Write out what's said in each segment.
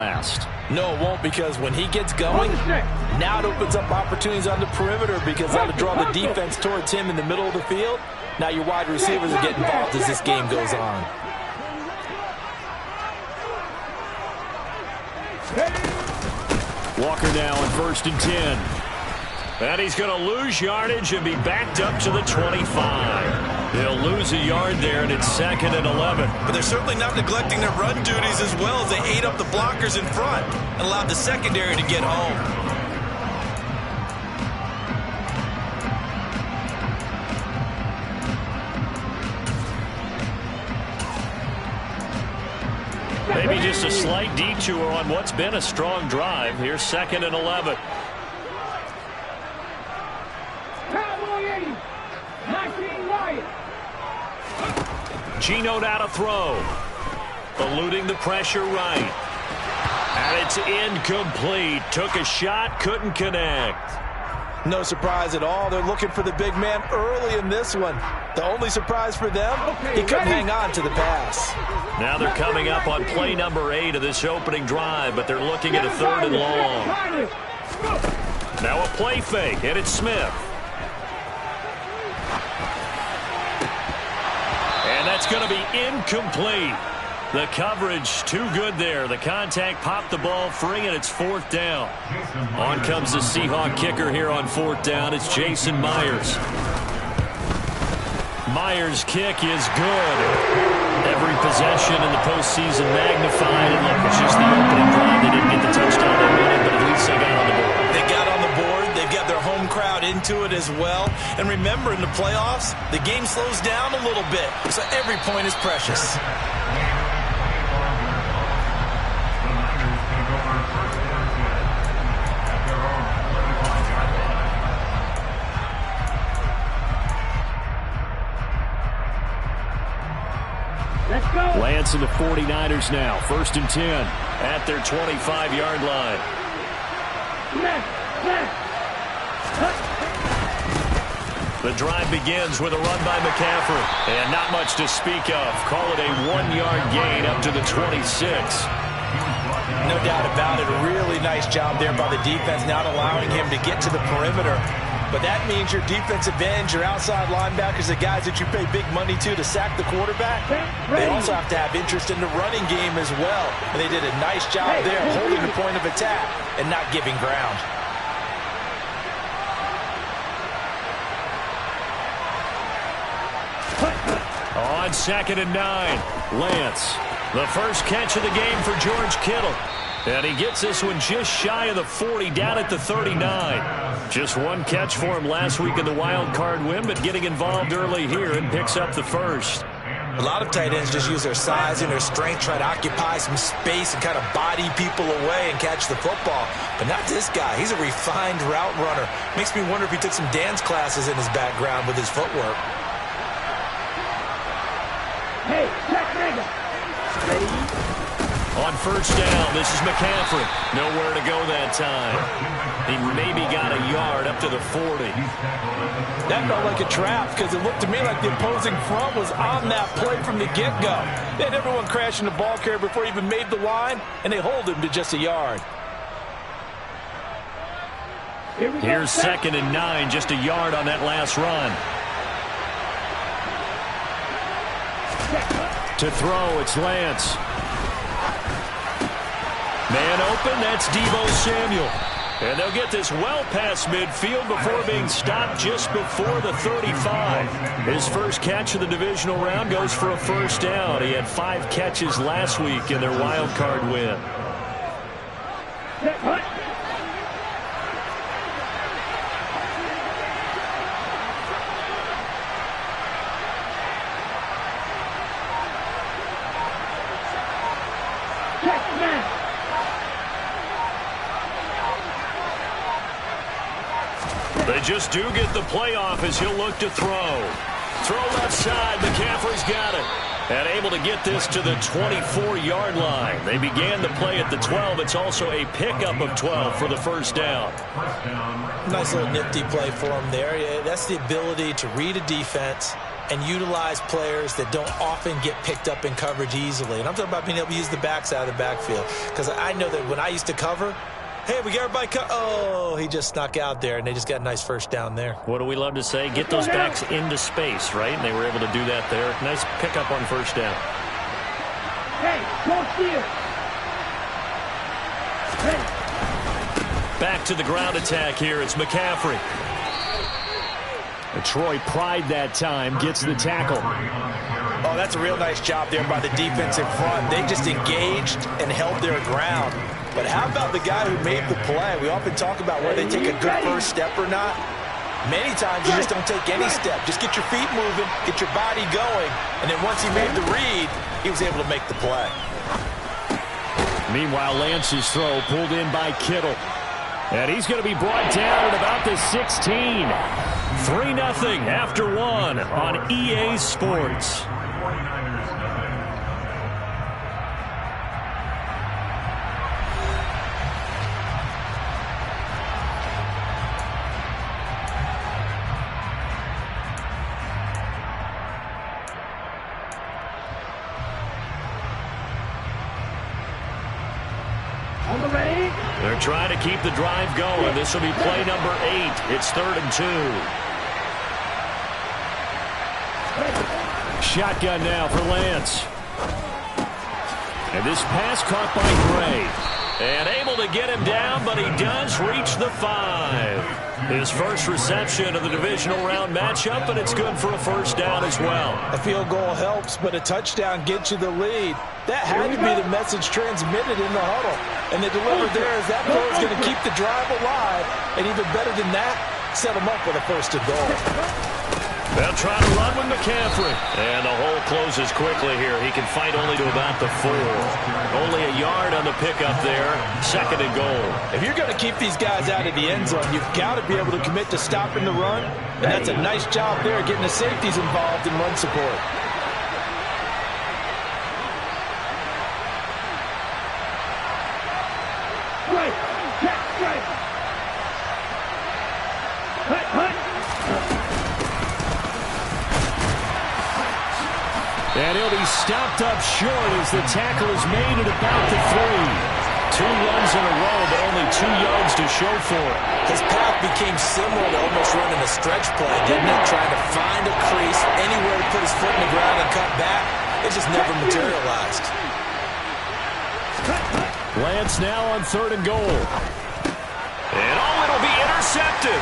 last. No, it won't, because when he gets going, now it opens up opportunities on the perimeter because that'll draw the defense towards him in the middle of the field. Now your wide receivers will get involved as this game goes on. Walker now on 1st and 10. And he's going to lose yardage and be backed up to the 25. They'll lose a yard there, and it's 2nd and 11. But they're certainly not neglecting their run duties as well as they ate up the blockers in front and allowed the secondary to get home. Maybe just a slight detour on what's been a strong drive. Here's 2nd and 11. Gino now to throw. Eluding the pressure right. And it's incomplete. Took a shot, couldn't connect. No surprise at all. They're looking for the big man early in this one. The only surprise for them, he couldn't hang on to the pass. Now they're coming up on play number 8 of this opening drive, but they're looking at a 3rd and long. Now a play fake, and it's Smith. And that's going to be incomplete. The coverage too good there. The contact popped the ball free, and it's 4th down. On comes the Seahawk kicker here on 4th down. It's Jason Myers. Myers' kick is good. Every possession in the postseason magnified. And look, it's just the opening drive. They didn't get the touchdown they wanted, but at least they got on the board. They got on the board. They've got their home crowd into it as well. And remember, in the playoffs, the game slows down a little bit, so every point is precious. Lance and the 49ers now. 1st and 10 at their 25-yard line. The drive begins with a run by McCaffrey. And not much to speak of. Call it a 1-yard gain up to the 26. No doubt about it. A really nice job there by the defense, not allowing him to get to the perimeter. But that means your defensive ends, your outside linebackers, the guys that you pay big money to sack the quarterback, they also have to have interest in the running game as well. And they did a nice job there holding the point of attack and not giving ground. On 2nd and 9, Lance. The first catch of the game for George Kittle. And he gets this one just shy of the 40, down at the 39. Just one catch for him last week in the wild card win, but getting involved early here and picks up the first. A lot of tight ends just use their size and their strength, try to occupy some space and kind of body people away and catch the football. But not this guy. He's a refined route runner. Makes me wonder if he took some dance classes in his background with his footwork. Hey, check nigga. Ready? On 1st down, this is McCaffrey. Nowhere to go that time. He maybe got a yard up to the 40. That felt like a trap because it looked to me like the opposing front was on that play from the get-go. They had everyone crashing the ball carrier before he even made the line, and they hold him to just a yard. Here's 2nd and 9, just a yard on that last run. To throw, it's Lance. Man open, that's Deebo Samuel. And they'll get this well past midfield before being stopped just before the 35. His first catch of the divisional round goes for a 1st down. He had 5 catches last week in their wild card win. They just do get the playoff as he'll look to throw. Throw left side. McCaffrey's got it. And able to get this to the 24-yard line. They began the play at the 12. It's also a pickup of 12 for the 1st down. Nice little nifty play for him there. Yeah, that's the ability to read a defense and utilize players that don't often get picked up in coverage easily. And I'm talking about being able to use the backside of the backfield. Because I know that when I used to cover, hey, we got everybody oh, he just snuck out there, and they just got a nice first down there. What do we love to say? Get those backs into space, right? And they were able to do that there. Nice pickup on first down. Hey, don't steal. Hey. Back to the ground attack here. It's McCaffrey. Troy Pride that time gets the tackle. Oh, that's a real nice job there by the defense in front. They just engaged and held their ground. But how about the guy who made the play? We often talk about whether they take a good first step or not. Many times you just don't take any step. Just get your feet moving, get your body going, and then once he made the read, he was able to make the play. Meanwhile, Lance's throw pulled in by Kittle. And he's going to be brought down at about the 16. 3-0 after one on EA Sports. They're trying to keep the drive going. This will be play number 8. It's 3rd and 2. Shotgun now for Lance. And this pass caught by Gray. And able to get him down, but he does reach the 5. His first reception of the divisional round matchup, and it's good for a first down as well. A field goal helps, but a touchdown gets you the lead. That had to be the message transmitted in the huddle. And they delivered there as that throw is going to keep the drive alive. And even better than that, set them up with a first and goal. They'll try to run with McCaffrey. And the hole closes quickly here. He can fight only to about the 4. Only a yard on the pickup there. 2nd and goal. If you're going to keep these guys out of the end zone, you've got to be able to commit to stopping the run. And that's a nice job there, getting the safeties involved in run support. And he'll be stopped up short as the tackle is made at about the 3. 2 runs in a row, but only 2 yards to show for it. His path became similar to almost running a stretch play, didn't it? Trying to find a crease, anywhere to put his foot in the ground and cut back. It just never materialized. Lance now on 3rd and goal. And it'll be intercepted.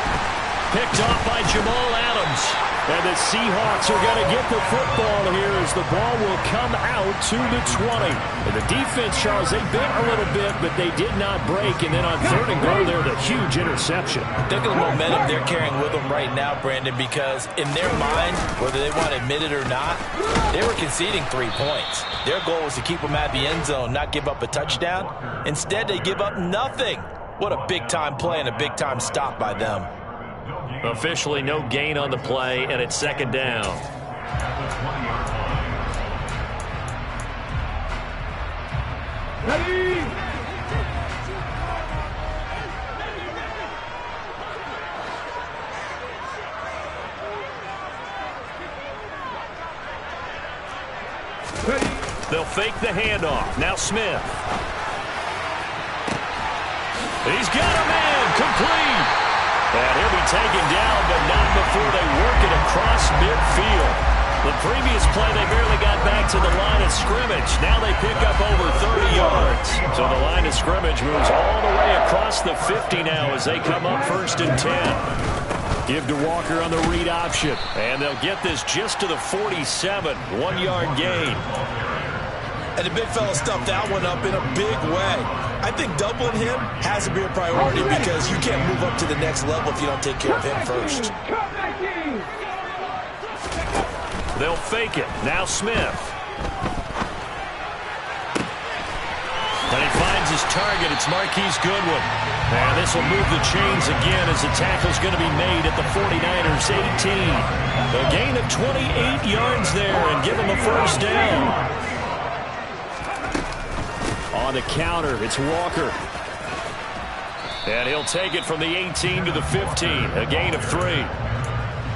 Picked off by Jamal Adams. And the Seahawks are going to get the football here as the ball will come out to the 20. And the defense, Charles, they bit a little bit, but they did not break. And then on 3rd and goal there, the huge interception. Think of the momentum they're carrying with them right now, Brandon, because in their mind, whether they want to admit it or not, they were conceding 3 points. Their goal was to keep them at the end zone, not give up a touchdown. Instead, they give up nothing. What a big-time play and a big-time stop by them. Officially no gain on the play, and it's 2nd down. Ready? They'll fake the handoff. Now Smith. He's got a man. Complete. And he'll be taken down, but not before they work it across midfield. The previous play, they barely got back to the line of scrimmage. Now they pick up over 30 yards. So the line of scrimmage moves all the way across the 50 now as they come up 1st and 10. Give to Walker on the read option. And they'll get this just to the 47. 1-yard gain. And the big fella stuffed that one up in a big way. I think doubling him has to be a priority because you can't move up to the next level if you don't take care of him first. They'll fake it. Now Smith. And he finds his target. It's Marquise Goodwin. And this will move the chains again as the tackle's going to be made at the 49ers 18. A gain of 28 yards there and give him a first down. On the counter, it's Walker. And he'll take it from the 18 to the 15. A gain of 3.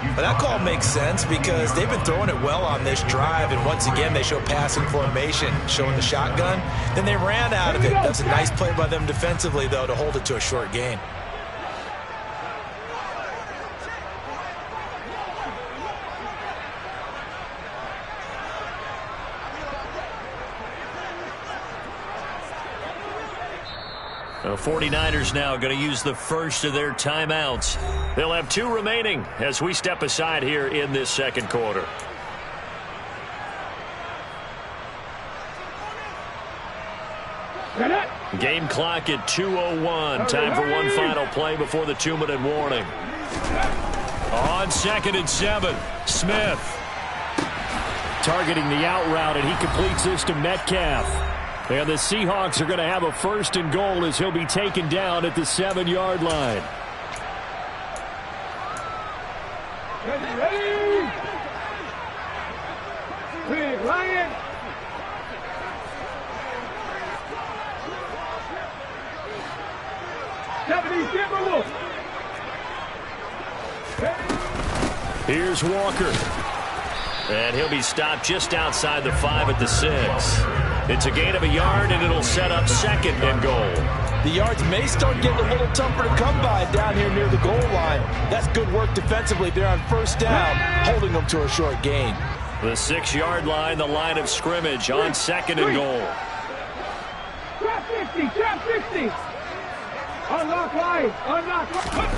Well, that call makes sense because they've been throwing it well on this drive, and once again they show passing formation, showing the shotgun. Then they ran out of it. That's a nice play by them defensively, though, to hold it to a short gain. The 49ers now going to use the first of their timeouts. They'll have 2 remaining as we step aside here in this second quarter. Game clock at 2:01. Time for one final play before the 2-minute warning. On 2nd and 7, Smith. Targeting the out route, and he completes this to Metcalf. And the Seahawks are going to have a 1st and goal as he'll be taken down at the 7-yard line. Ready? Big Lion. Here's Walker. And he'll be stopped just outside the 5 at the 6. It's a gain of a yard, and it'll set up 2nd and goal. The yards may start getting a little tougher to come by down here near the goal line. That's good work defensively there on 1st down, holding them to a short gain. The 6-yard line, the line of scrimmage on 2nd and goal. Trap 50, trap 50. Unlock line, unlock line.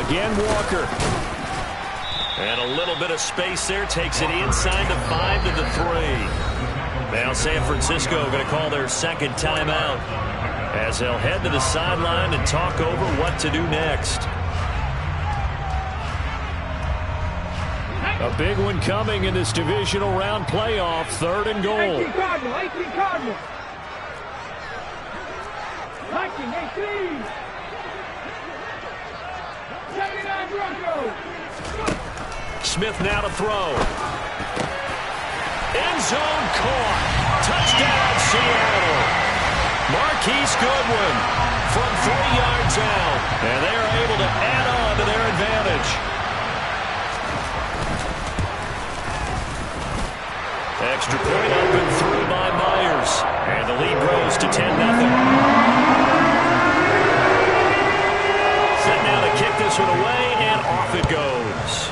Again, Walker. And a little bit of space there, takes it inside the 5 to the 3. Now San Francisco going to call their 2nd timeout as they'll head to the sideline and talk over what to do next. A big one coming in this divisional round playoff, 3rd and goal. 18 Cardinal, 18 Cardinal. 19, 18. 79 Broncos. Smith now to throw. End zone caught. Touchdown, Seattle. Marquise Goodwin from 3 yards out. And they are able to add on to their advantage. Extra point up and through by Myers. And the lead grows to 10-0. Set now to kick this one away, and off it goes.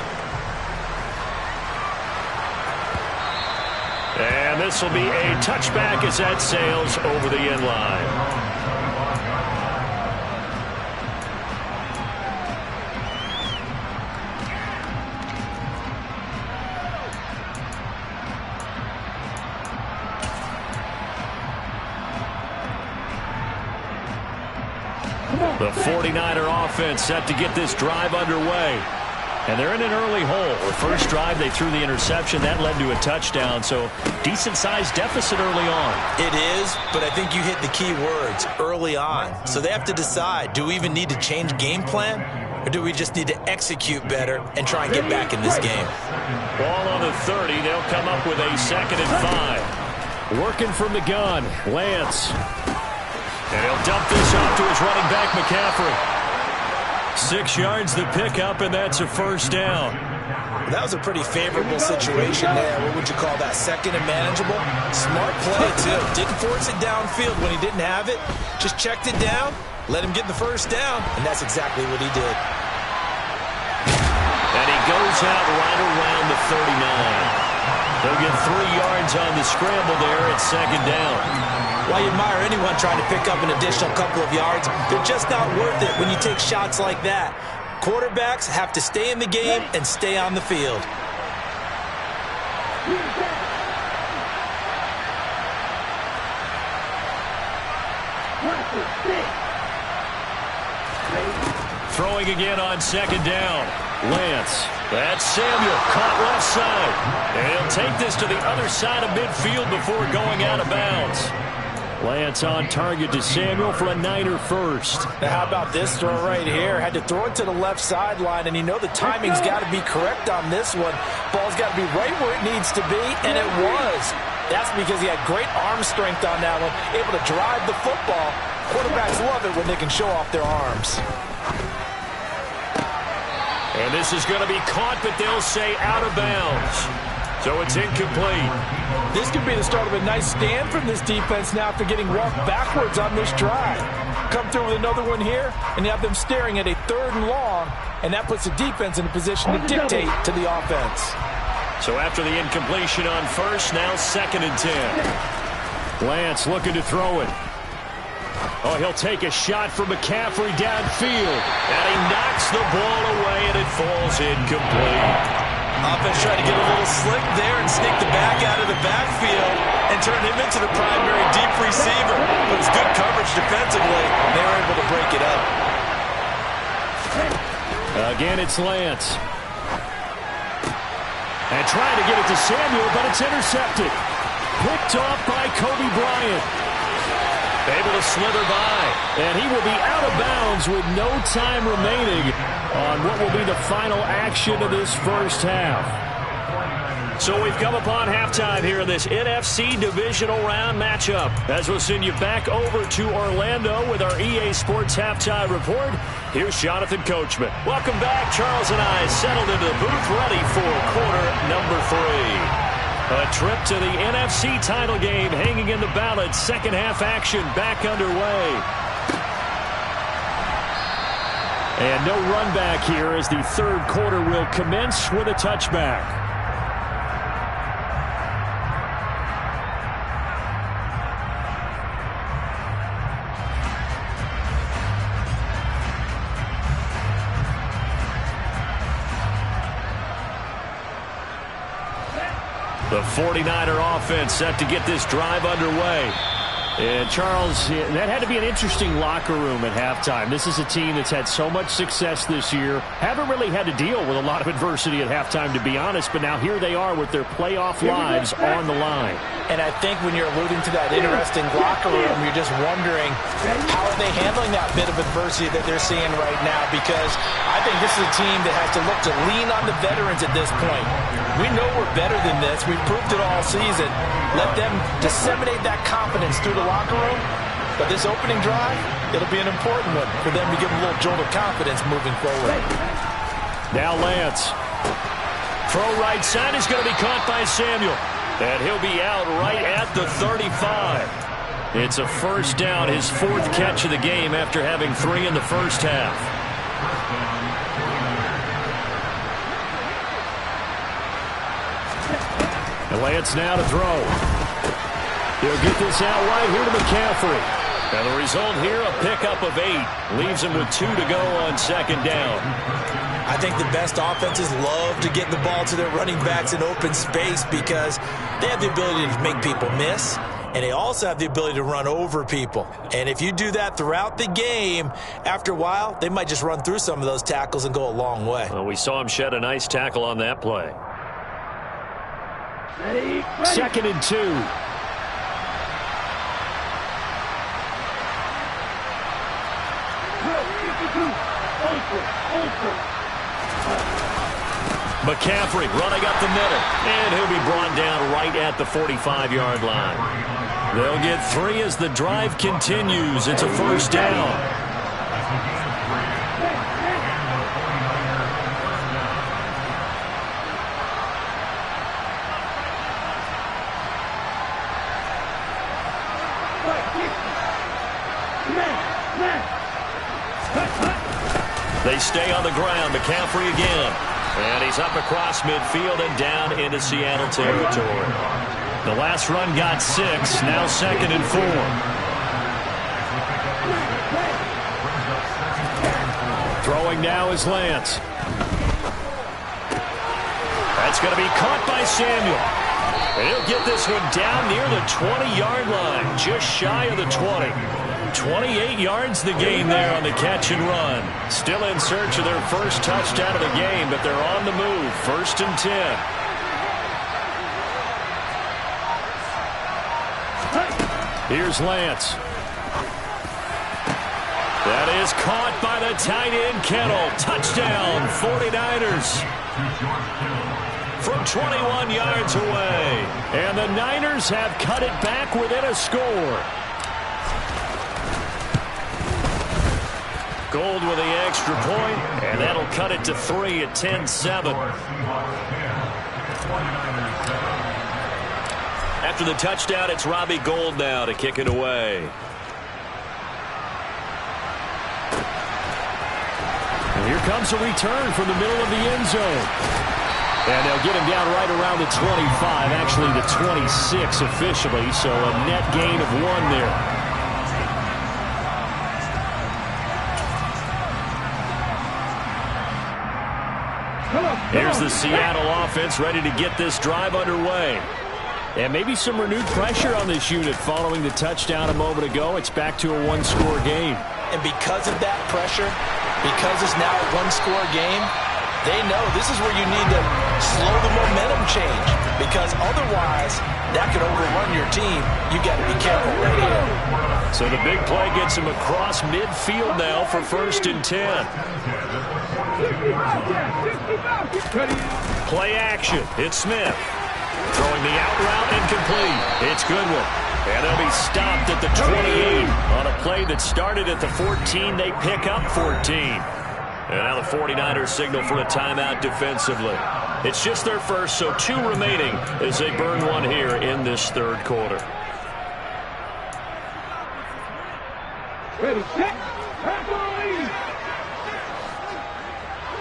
And this will be a touchback as that sails over the end line. The 49er offense set to get this drive underway. And they're in an early hole. The first drive, they threw the interception. That led to a touchdown. So decent-sized deficit early on. It is, but I think you hit the key words, early on. So they have to decide, do we even need to change game plan? Or do we just need to execute better and try and get back in this game? Ball on the 30. They'll come up with a 2nd and 5. Working from the gun, Lance. And he'll dump this off to his running back, McCaffrey. 6 yards the pickup, and that's a 1st down. That was a pretty favorable situation there. What would you call that? 2nd and manageable? Smart play, too. Didn't force it downfield when he didn't have it. Just checked it down, let him get the 1st down, and that's exactly what he did. And he goes out right around the 39. They'll get 3 yards on the scramble there at 2nd down. Well, I admire anyone trying to pick up an additional couple of yards. They're just not worth it when you take shots like that. Quarterbacks have to stay in the game and stay on the field. Throwing again on 2nd down. Lance. That's Samuel, caught left side. And he'll take this to the other side of midfield before going out of bounds. Lance on target to Samuel for a Niner 1st. Now how about this throw right here? Had to throw it to the left sideline, and you know the timing's got to be correct on this one. Ball's got to be right where it needs to be, and it was. That's because he had great arm strength on that one, able to drive the football. Quarterbacks love it when they can show off their arms. And this is going to be caught, but they'll say out of bounds. So it's incomplete. This could be the start of a nice stand from this defense now after getting walked backwards on this drive. Come through with another one here, and you have them staring at a 3rd and long, and that puts the defense in a position to dictate to the offense. So after the incompletion on first, now 2nd and 10. Lance looking to throw it. Oh, he'll take a shot from McCaffrey downfield. And he knocks the ball away, and it falls incomplete. Offense tried to get a little slick there and sneak the back out of the backfield and turn him into the primary deep receiver. But it's good coverage defensively. They were able to break it up. Again, it's Lance. And trying to get it to Samuel, but it's intercepted. Picked off by Kobe Bryant. Able to slither by. And he will be out of bounds with no time remaining on what will be the final action of this first half. So we've come upon halftime here in this NFC Divisional Round matchup. As we'll send you back over to Orlando with our EA Sports Halftime Report, here's Jonathan Coachman. Welcome back. Charles and I settled into the booth ready for quarter number 3. A trip to the NFC title game hanging in the balance. Second half action back underway. And no run back here as the 3rd quarter will commence with a touchback. The 49er offense set to get this drive underway. And Charles, that had to be an interesting locker room at halftime. This is a team that's had so much success this year. Haven't really had to deal with a lot of adversity at halftime, to be honest. But now here they are with their playoff lives on the line. And I think when you're alluding to that interesting locker room, you're just wondering how are they handling that bit of adversity that they're seeing right now, because I think this is a team that has to look to lean on the veterans at this point. We know we're better than this. We've proved it all season. Let them disseminate that confidence through the locker room. But this opening drive, it'll be an important one for them to give them a little jolt of confidence moving forward. Now Lance. Throw right side is going to be caught by Samuel. And he'll be out right at the 35. It's a first down, his 4th catch of the game after having 3 in the first half. And Lance now to throw. He'll get this out wide here to McCaffrey. And the result here, a pickup of 8. Leaves him with 2 to go on 2nd down. I think the best offenses love to get the ball to their running backs in open space because they have the ability to make people miss, and they also have the ability to run over people. And if you do that throughout the game, after a while, they might just run through some of those tackles and go a long way. Well, we saw him shed a nice tackle on that play. Ready. 2nd and 2. McCaffrey running up the middle, and he'll be brought down right at the 45-yard line. They'll get 3 as the drive continues. It's a first down. They stay on the ground. McCaffrey again. And he's up across midfield and down into Seattle territory. The last run got 6. Now 2nd and 4. Throwing now is Lance. That's going to be caught by Samuel. And he'll get this one down near the 20-yard line. Just shy of the 20. 28 yards the gain there on the catch and run. Still in search of their first touchdown of the game, but they're on the move. 1st and 10. Here's Lance. That is caught by the tight end Kittle. Touchdown, 49ers. From 21 yards away. And the Niners have cut it back within a score. Gold with the extra point, and that'll cut it to 3 at 10-7. After the touchdown, it's Robbie Gould now to kick it away. And here comes a return from the middle of the end zone. And they'll get him down right around the 25, actually the 26 officially, so a net gain of 1 there. Here's the Seattle offense ready to get this drive underway. And maybe some renewed pressure on this unit following the touchdown a moment ago. It's back to a 1-score game. And because of that pressure, because it's now a 1-score game, they know this is where you need to slow the momentum change, because otherwise that could overrun your team. You got to be careful right here. So the big play gets him across midfield now for 1st and 10. Play action. It's Smith. Throwing the out route incomplete. It's Goodwin. And they'll be stopped at the 28 on a play that started at the 14. They pick up 14. And now the 49ers signal for a timeout defensively. It's just their first, so 2 remaining as they burn 1 here in this 3rd quarter. Ready, set, tackle, lead.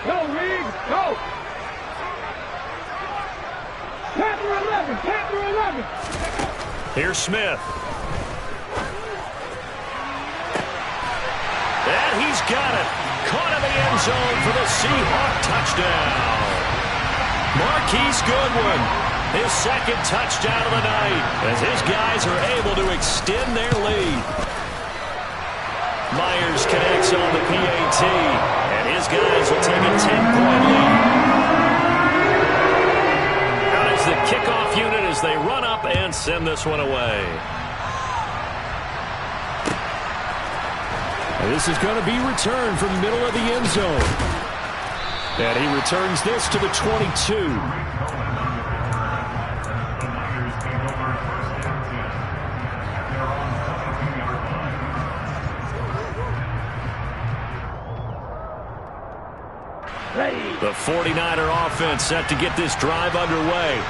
Go, Reed, go. Panther 11, Panther 11. Here's Smith. And he's got it. Caught in the end zone for the Seahawk touchdown. Marquise Goodwin, his 2nd touchdown of the night, as his guys are able to extend their lead. Myers connects on the PAT, and his guys will take a 10-point lead. Out is the kickoff unit as they run up and send this one away. And this is going to be returned from the middle of the end zone. And he returns this to the 22. The 49er offense set to get this drive underway.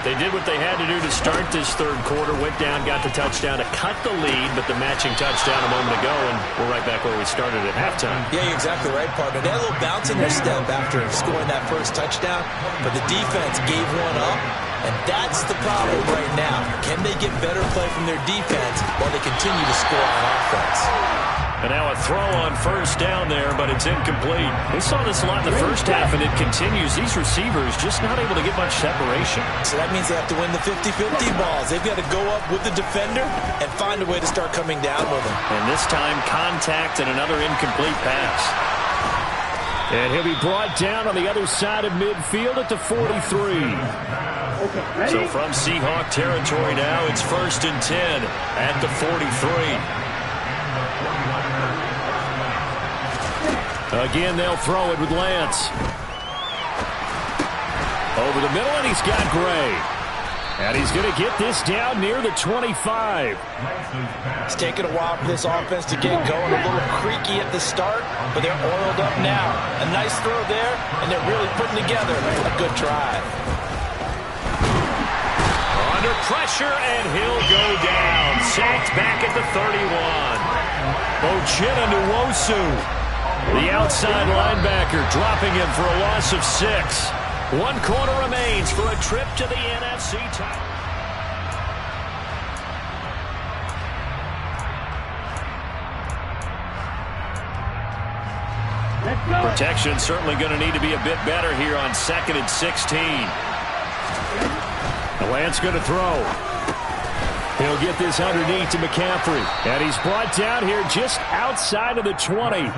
They did what they had to do to start this 3rd quarter. Went down, got the touchdown to cut the lead, but the matching touchdown a moment ago, and we're right back where we started at halftime. Yeah, you're exactly right, partner. They had a little bounce in their step after scoring that first touchdown, but the defense gave 1 up, and that's the problem right now. Can they get better play from their defense while they continue to score on offense? And now a throw on 1st down there, but it's incomplete. We saw this a lot in the first half, and it continues. These receivers just not able to get much separation. So that means they have to win the 50-50 balls. They've got to go up with the defender and find a way to start coming down with them. And this time, contact and another incomplete pass. And he'll be brought down on the other side of midfield at the 43. So from Seahawk territory now, it's 1st and 10 at the 43. Again, they'll throw it with Lance. Over the middle, and he's got Gray. And he's going to get this down near the 25. It's taken a while for this offense to get going. A little creaky at the start, but they're oiled up now. A nice throw there, and they're really putting together a good drive. Under pressure, and he'll go down. Sacked back at the 31. Ochena Nwosu, the outside linebacker, dropping him for a loss of 6. 1 quarter remains for a trip to the NFC title. Protection certainly going to need to be a bit better here on 2nd and 16. Lance going to throw. He'll get this underneath to McCaffrey. And he's brought down here just outside of the 20.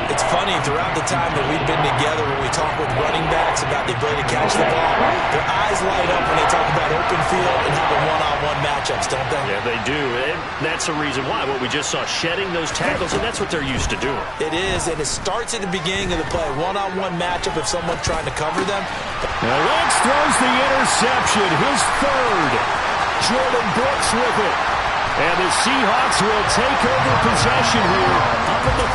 It's funny, throughout the time that we've been together, when we talk with running backs about the ability to catch the ball, their eyes light up when they talk about open field and having one-on-one matchups, don't they? Yeah, they do. And that's the reason why. What we just saw, shedding those tackles, and that's what they're used to doing. It is, and it starts at the beginning of the play. One-on-one matchup if someone's trying to cover them. Now Lance throws the interception, his 3rd. Jordan Brooks with it. And the Seahawks will take over possession here up at the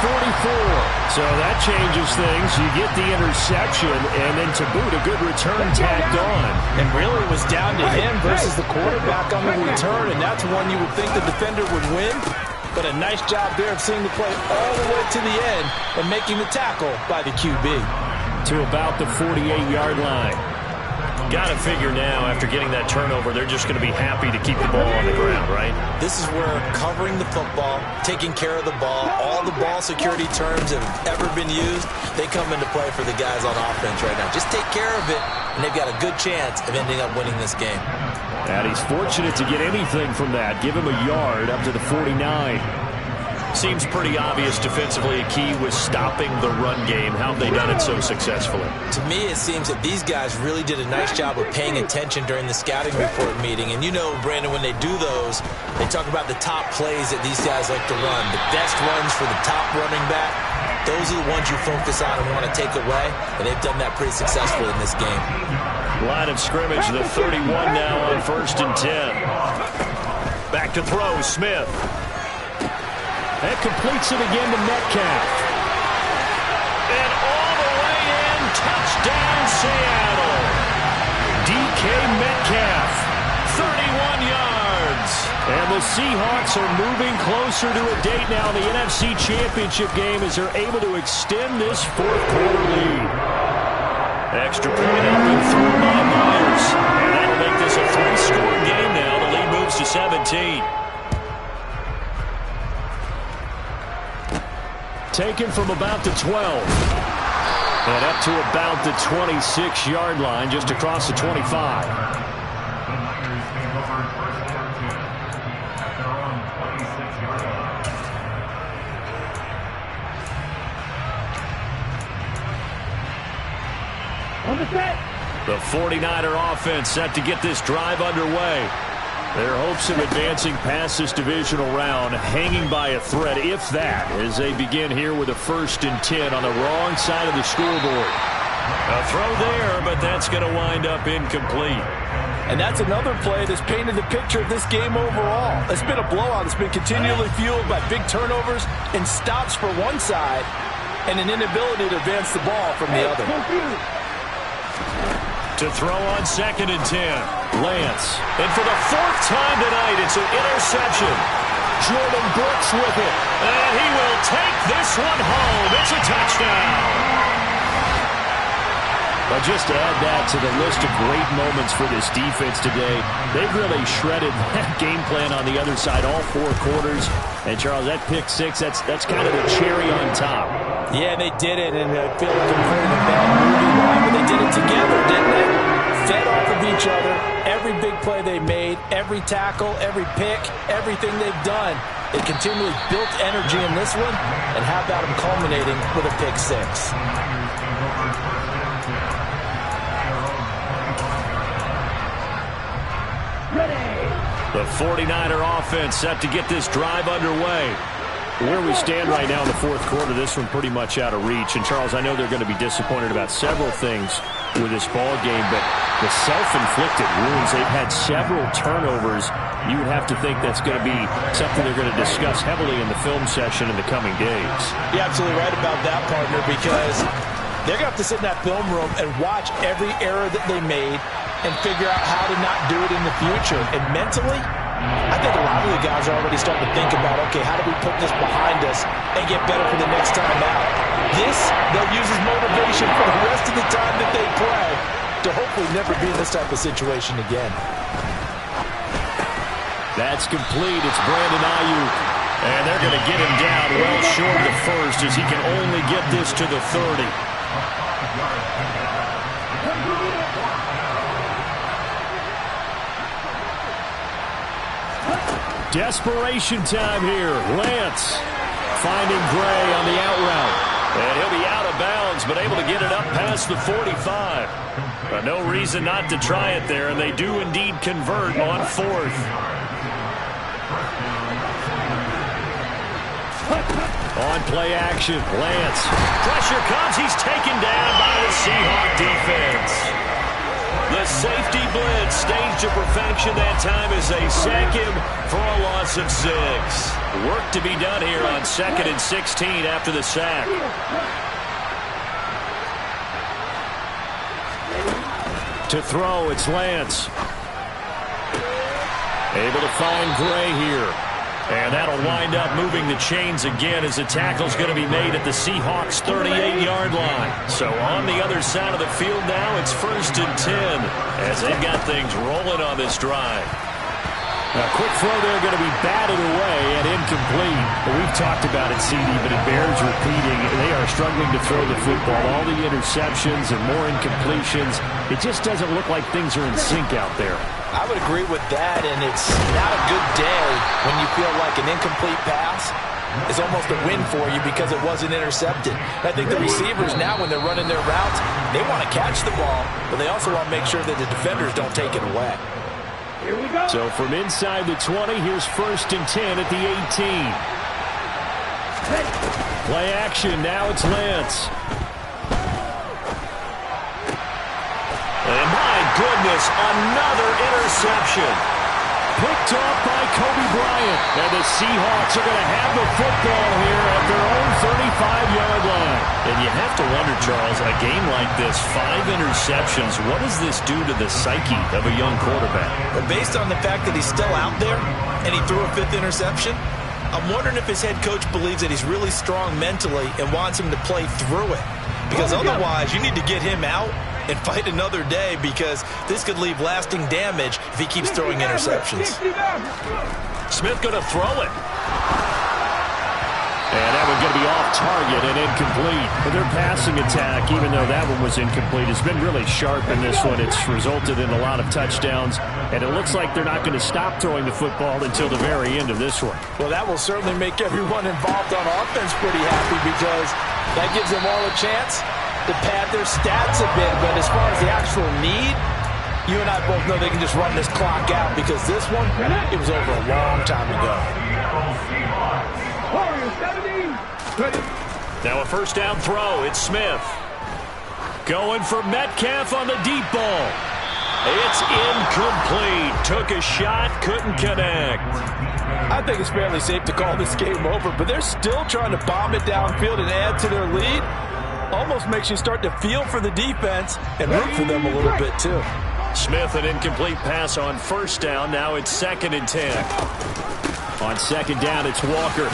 44. So that changes things. You get the interception, and then to boot, a good return tacked on. And really it was down to him versus the quarterback on the return, and that's one you would think the defender would win. But a nice job there of seeing the play all the way to the end and making the tackle by the QB. To about the 48-yard line. Got to figure now, after getting that turnover, they're just going to be happy to keep the ball on the ground, right? This is where covering the football, taking care of the ball, all the ball security terms that have ever been used, they come into play for the guys on offense right now. Just take care of it, and they've got a good chance of ending up winning this game. And he's fortunate to get anything from that. Give him a yard up to the 49. Seems pretty obvious defensively a key was stopping the run game. How have they done it so successfully? To me, it seems that these guys really did a nice job of paying attention during the scouting report meeting. And you know, Brandon, when they do those, they talk about the top plays that these guys like to run. The best runs for the top running back. Those are the ones you focus on and want to take away. And they've done that pretty successfully in this game. Line of scrimmage, the 31 now on 1st and 10. Back to throw, Smith. That completes it again to Metcalf. And all the way in, touchdown Seattle. DK Metcalf, 31 yards. And the Seahawks are moving closer to a date now in the NFC Championship game as they're able to extend this fourth-quarter lead. Extra point up and through by Myers. And that'll make this a 3-score game now. The lead moves to 17. Taken from about the 12. And up to about the 26-yard line, just across the 25. On the set. The 49er offense set to get this drive underway. Their hopes of advancing past this divisional round hanging by a thread, if that, as they begin here with a 1st and 10 on the wrong side of the scoreboard. A throw there, but that's going to wind up incomplete. And that's another play that's painted the picture of this game overall. It's been a blowout. It's been continually fueled by big turnovers and stops for one side and an inability to advance the ball from the other. To throw on 2nd and 10. Lance. And for the 4th time tonight, it's an interception. Jordan Brooks with it. And he will take this one home. It's a touchdown. But just to add that to the list of great moments for this defense today, they've really shredded that game plan on the other side all 4 quarters. And, Charles, that pick 6, that's kind of the cherry on top. Yeah, they did it, and I feel like I'm playing a bad movie line, but they did it together, didn't they? Fed off of each other, every big play they made, every tackle, every pick, everything they've done. They continually built energy in this one, and how about them culminating with a pick 6? The 49er offense set to get this drive underway. Where we stand right now in the 4th quarter, this one pretty much out of reach. And, Charles, I know they're going to be disappointed about several things with this ball game, but the self-inflicted wounds, they've had several turnovers. You would have to think that's going to be something they're going to discuss heavily in the film session in the coming days. You're absolutely right about that, partner, because they're going to have to sit in that film room and watch every error that they made and figure out how to not do it in the future. And mentally, I think a lot of the guys are already starting to think about, okay, how do we put this behind us and get better for the next time out? This, they'll use as motivation for the rest of the time that they play to hopefully never be in this type of situation again. That's complete. It's Brandon Ayuk. And they're going to get him down well short of the 1st as he can only get this to the 30. Desperation time here. Lance finding Gray on the out route. And he'll be out of bounds, but able to get it up past the 45. But no reason not to try it there, and they do indeed convert on 4th. On play action, Lance. Pressure comes. He's taken down by the Seahawk defense. The safety blitz staged to perfection that time as they sack him for a loss of 6. Work to be done here on 2nd and 16 after the sack. To throw, it's Lance. Able to find Gray here. And that'll wind up moving the chains again as the tackle's going to be made at the Seahawks' 38-yard line. So on the other side of the field now, it's 1st and 10 as they've got things rolling on this drive. A quick throw there going to be batted away and incomplete. Well, we've talked about it, CD, but it bears repeating. They are struggling to throw the football. All the interceptions and more incompletions. It just doesn't look like things are in sync out there. I would agree with that, and it's not a good day when you feel like an incomplete pass is almost a win for you because it wasn't intercepted. I think the receivers now, when they're running their routes, they want to catch the ball, but they also want to make sure that the defenders don't take it away. Here we go. So from inside the 20, here's 1st and 10 at the 18. Play action, now it's Lance. And my goodness, another interception. Picked off by Kobe Bryant. And the Seahawks are going to have the football here at their own 35-yard line. And you have to wonder, Charles, a game like this, 5 interceptions, what does this do to the psyche of a young quarterback? But based on the fact that he's still out there and he threw a 5th interception, I'm wondering if his head coach believes that he's really strong mentally and wants him to play through it. Because otherwise, you need to get him out and fight another day, because this could leave lasting damage if he keeps throwing interceptions. Smith going to throw it. And that one's going to be off target and incomplete. But their passing attack, even though that one was incomplete, has been really sharp in this one. It's resulted in a lot of touchdowns, and it looks like they're not going to stop throwing the football until the very end of this one. Well, that will certainly make everyone involved on offense pretty happy, because that gives them all a chance to pad their stats a bit. But as far as the actual need, you and I both know they can just run this clock out, because this one, it was over a long time ago. Now a 1st down throw. It's Smith. Going for Metcalf on the deep ball. It's incomplete. Took a shot, couldn't connect. I think it's fairly safe to call this game over, but they're still trying to bomb it downfield and add to their lead. Almost makes you start to feel for the defense and root for them a little bit too. Smith, an incomplete pass on 1st down. Now it's 2nd and 10. On 2nd down, it's Walker.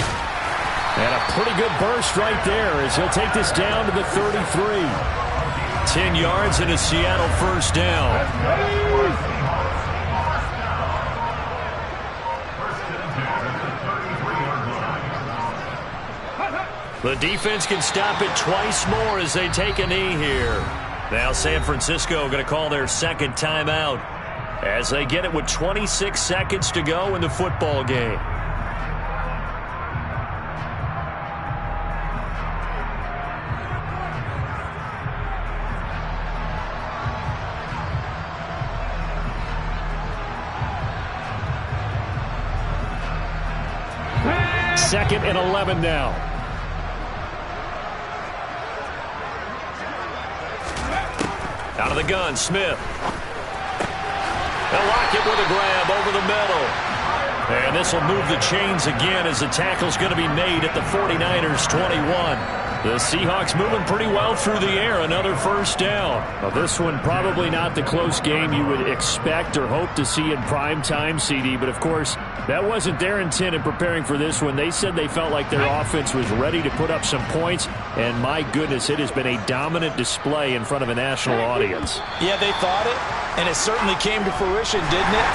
And a pretty good burst right there as he'll take this down to the 33. 10 yards and a Seattle 1st down. The defense can stop it twice more as they take a knee here. Now San Francisco going to call their 2nd timeout as they get it with 26 seconds to go in the football game. Second and 11 now. Out of the gun, Smith. They'll lock it with a grab over the middle. And this will move the chains again as the tackle's going to be made at the 49ers' 21. The Seahawks moving pretty well through the air. Another 1st down. Now this one probably not the close game you would expect or hope to see in prime time, CD. But, of course, that wasn't their intent in preparing for this one. They said they felt like their offense was ready to put up some points. And, my goodness, it has been a dominant display in front of a national audience. Yeah, they thought it, and it certainly came to fruition, didn't it?